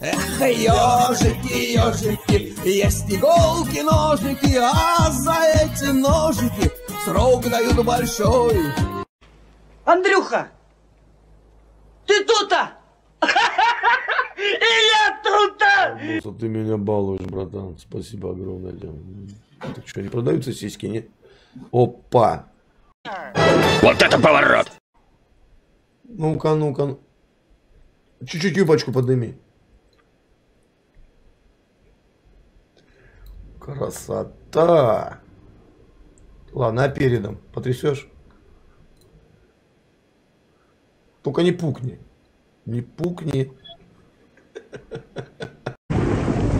Эх, ежики, ежики, есть иголки, ножники, а за эти ножики срок дают большой. Андрюха, ты тут-то? И я тут-то! Ты меня балуешь, братан. Спасибо огромное. Так что, не продаются сиськи, нет? Опа! Вот это поворот! Ну-ка, ну-ка. Чуть-чуть юбочку подними. Красота! Ладно, а передом потрясешь? Только не пукни. Не пукни.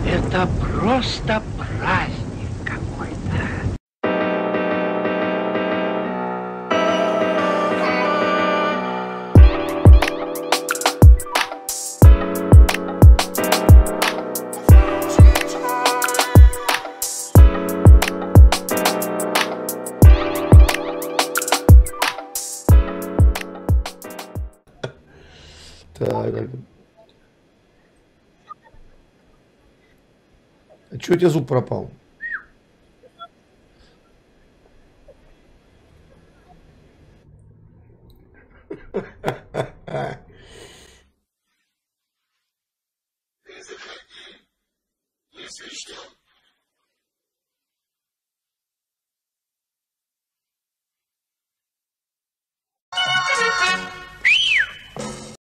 Это просто праздник какой-то. Так. А чё у тебя зуб пропал? Если что,